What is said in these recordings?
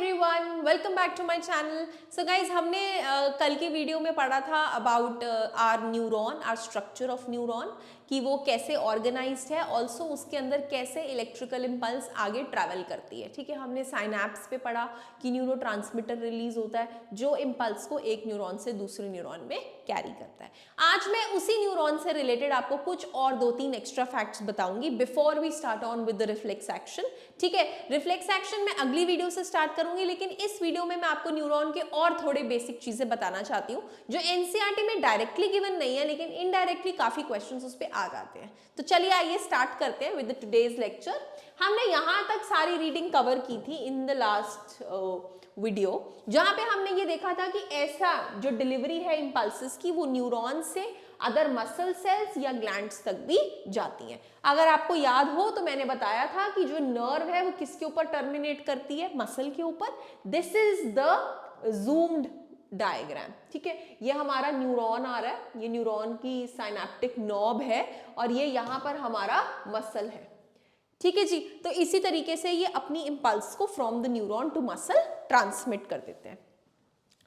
Everyone, welcome back to my channel. So guys, हमने कल की वीडियो में पढ़ा था about our neuron, our structure of neuron, कि वो कैसे ऑर्गेनाइज्ड है, ऑल्सो उसके अंदर कैसे इलेक्ट्रिकल इम्पल्स आगे ट्रैवल करती है। ठीक है, हमने साइनैप्स पे पढ़ा कि न्यूरोट्रांसमीटर रिलीज होता है जो इम्पल्स को एक न्यूरॉन से दूसरे न्यूरॉन में कैरी करता है। आज मैं उसी न्यूरॉन से रिलेटेड आपको कुछ और 2-3 एक्स्ट्रा फैक्ट्स बताऊंगी before we start on with the reflex action. ठीक है, रिफ्लेक्स एक्शन मैं अगली वीडियो से स्टार्ट करूंगी, लेकिन इस वीडियो में मैं आपको न्यूरॉन के और थोड़े बेसिक चीजें बताना चाहती हूँ जो एनसीईआरटी में डायरेक्टली गिवन नहीं है, लेकिन इनडायरेक्टली काफी क्वेश्चंस उस पे आ जाते हैं। तो चलिए आइए स्टार्ट करते हैं विद द टुडेज लेक्चर। हमने यहां तक सारी रीडिंग कवर की थी इन द लास्ट वीडियो, जहां पे हमने ये देखा था कि ऐसा जो डिलीवरी है इंपल्सेस की वो न्यूरॉन से अदर मसल सेल्स या ग्लैंड्स तक भी जाती हैं। अगर आपको याद हो तो मैंने बताया था कि जो नर्व है वो किसके ऊपर टर्मिनेट करती है, मसल के ऊपर। This is the zoomed diagram. ठीक है, ये हमारा न्यूरॉन आ रहा है, ये न्यूरॉन की साइनेप्टिक नॉब है और ये यहाँ पर हमारा मसल है। ठीक है जी, तो इसी तरीके से ये अपनी इंपल्स को from the neuron to muscle transmit कर देते हैं।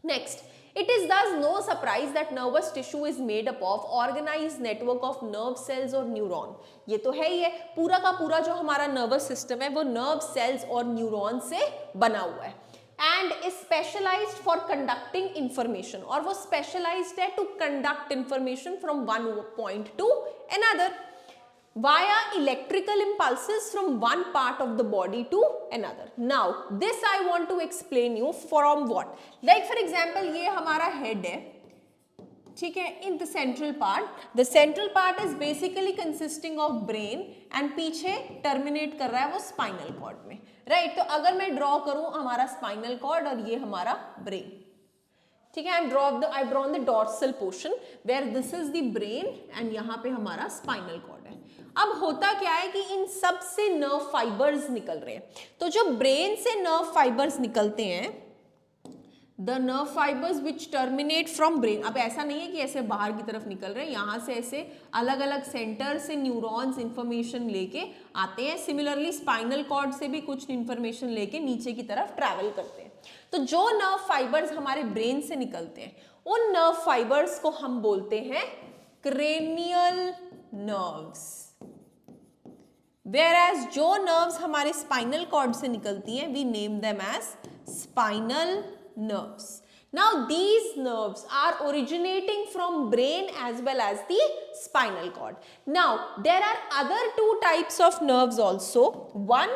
Next, it is thus no surprise that nervous tissue is made up of organized network of nerve cells और न्यूरॉन। ये तो है ही है, पूरा का पूरा जो हमारा नर्वस सिस्टम है वो नर्व सेल्स और न्यूरॉन से बना हुआ है and is specialised for conducting information, और वो स्पेशलाइज्ड है to conduct information from one point to another via electrical impulses from one part of the body to another. Now this I want to explain you from what, like for example ये हमारा head है, ठीक है, in the central part is basically consisting of brain and पीछे terminate कर रहा है वो spinal cord में, right? तो अगर मैं draw करूं हमारा spinal cord और ये हमारा brain, ठीक है, I've drawn the dorsal portion where this is the brain and यहाँ पे हमारा spinal cord है। अब होता क्या है कि इन सब से नर्व फाइबर्स निकल रहे हैं, तो जो ब्रेन से नर्व फाइबर्स निकलते हैं, the nerve fibres which terminate from brain, अब ऐसा नहीं है कि ऐसे बाहर की तरफ निकल रहे हैं, यहाँ से ऐसे अलग अलग सेंटर से न्यूरॉन्स इंफॉर्मेशन लेके आते हैं। सिमिलरली स्पाइनल कॉर्ड से भी कुछ इंफॉर्मेशन लेके नीचे की तरफ ट्रैवल करते हैं। तो जो नर्व फाइबर्स हमारे ब्रेन से निकलते हैं उन नर्व फाइबर्स को हम बोलते हैं क्रेनियल नर्व्स, whereas जो नर्व्स हमारे स्पाइनल कॉर्ड से निकलती हैं we name them as spinal nerves. Now these nerves are originating from brain as well as the spinal cord. Now there are other two types of nerves also, one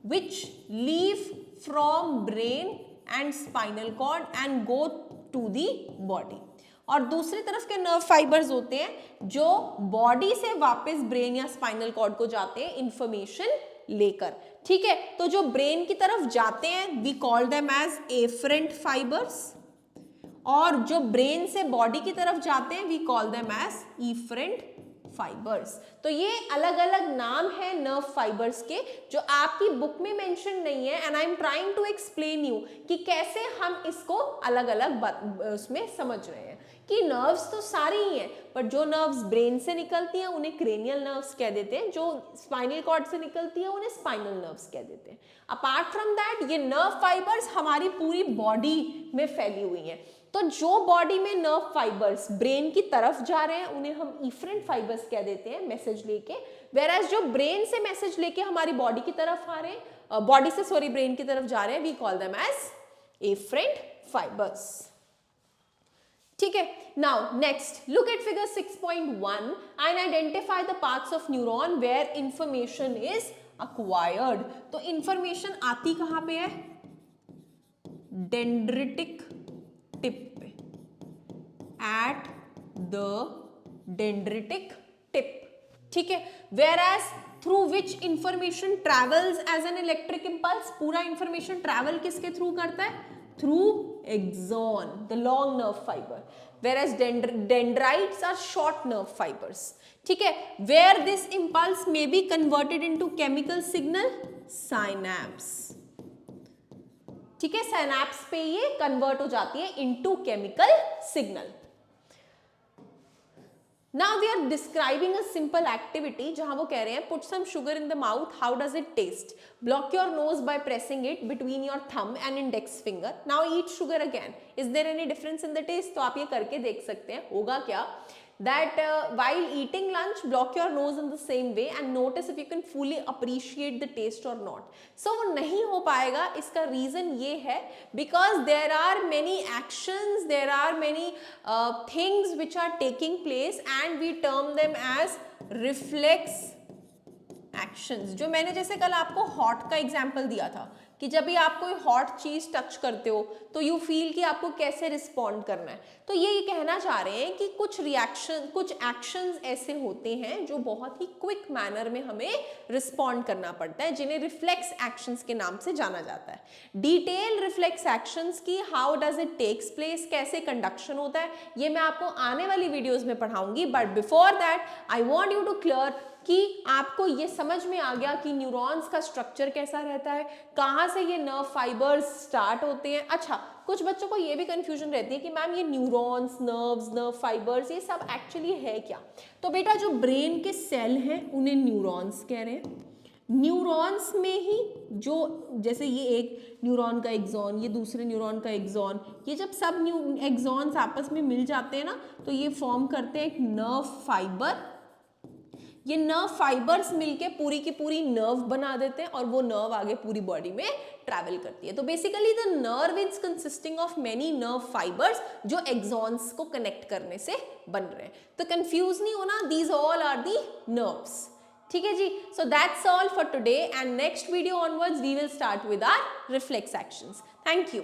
which leave from brain and spinal cord and go to the body, और दूसरी तरफ के nerve fibres होते हैं जो body से वापस brain या स्पाइनल कॉर्ड को जाते हैं इंफॉर्मेशन लेकर। ठीक है, तो जो ब्रेन की तरफ जाते हैं we call them as afferent fibres, और जो ब्रेन से बॉडी की तरफ जाते हैं we call them as efferent fibres. तो ये अलग अलग नाम है नर्व फाइबर्स के जो आपकी बुक में मेंशन नहीं है, and I am trying to explain you कि कैसे हम इसको अलग अलग उसमें समझ रहे हैं कि नर्व्स तो सारी ही हैं, पर जो नर्व्स ब्रेन से निकलती हैं उन्हें क्रेनियल नर्व्स कह देते हैं, जो स्पाइनल कॉर्ड से निकलती है उन्हें स्पाइनल नर्व्स कह देते हैं। अपार्ट फ्रॉम दैट ये नर्व फाइबर्स हमारी पूरी बॉडी में फैली हुई हैं, तो जो बॉडी में नर्व फाइबर्स ब्रेन की तरफ जा रहे हैं उन्हें हम इफरेंट फाइबर्स कह देते हैं मैसेज लेके, वेयर जो ब्रेन से मैसेज लेके हमारी बॉडी की तरफ आ रहे हैं, बॉडी से ब्रेन की तरफ जा रहे हैं, we call them as afferent fibres. ठीक है, now next look at figure 6.1 and identify the parts of neuron where information is acquired. तो इंफॉर्मेशन आती कहां पे है, डेंड्रिटिक टिप पे, एट द डेंड्रिटिक टिप। ठीक है, whereas through which information travels as an electric impulse, पूरा information travel किसके थ्रू करता है, through axon, the long nerve fiber, whereas dendrites are short nerve fibers. ठीक है, where this impulse may be converted into chemical signal, synapse. ठीक है, synapse पे ये कन्वर्ट हो जाती है into chemical signal. Now they are describing a simple activity जहां वो कह रहे हैं put some sugar in the mouth, how does it taste, block your nose by pressing it between your thumb and index finger, now eat sugar again, is there any difference in the taste? तो आप ये करके देख सकते हैं होगा क्या, that while eating lunch block your nose in the same way and notice if you can fully appreciate the taste or not. So वो नहीं हो पाएगा, इसका reason ये है because there are many actions, there are many things which are taking place and we term them as reflex actions. जो मैंने जैसे कल आपको हॉट का एग्जांपल दिया था कि जब भी आप कोई हॉट चीज टच करते हो तो यू फील कि आपको कैसे रिस्पॉन्ड करना है, तो ये कहना चाह रहे हैं कि कुछ रिएक्शन, कुछ एक्शंस ऐसे होते हैं जो बहुत ही क्विक मैनर में हमें रिस्पॉन्ड करना पड़ता है, जिन्हें रिफ्लेक्स एक्शंस के नाम से जाना जाता है। डिटेल रिफ्लेक्स एक्शंस की how does it takes place, कैसे कंडक्शन होता है, ये मैं आपको आने वाली वीडियोस में पढ़ाऊंगी, but before that I want you to clear कि आपको ये समझ में आ गया कि न्यूरॉन्स का स्ट्रक्चर कैसा रहता है, कहाँ से ये नर्व फाइबर्स स्टार्ट होते हैं। अच्छा, कुछ बच्चों को ये भी कंफ्यूजन रहती है कि मैम ये न्यूरॉन्स, नर्व्स, नर्व फाइबर्स ये सब एक्चुअली है क्या? तो बेटा जो ब्रेन के सेल हैं उन्हें न्यूरॉन्स कह रहे हैं। न्यूरॉन्स में ही जो जैसे ये एक न्यूरॉन का एक्सॉन, ये दूसरे न्यूरॉन का एक्सॉन, ये जब सब एक्सॉन्स आपस में मिल जाते हैं ना तो ये फॉर्म करते हैं एक नर्व फाइबर। ये नर्व फाइबर्स मिलके पूरी की पूरी नर्व बना देते हैं और वो नर्व आगे पूरी बॉडी में ट्रैवल करती है। तो basically the nerve is consisting of many nerve fibres जो एक्सॉन्स को कनेक्ट करने से बन रहे हैं। तो कंफ्यूज नहीं होना, these all are the nerves. ठीक है जी, so that's all for today and next video onwards we will start with our reflex actions. Thank you.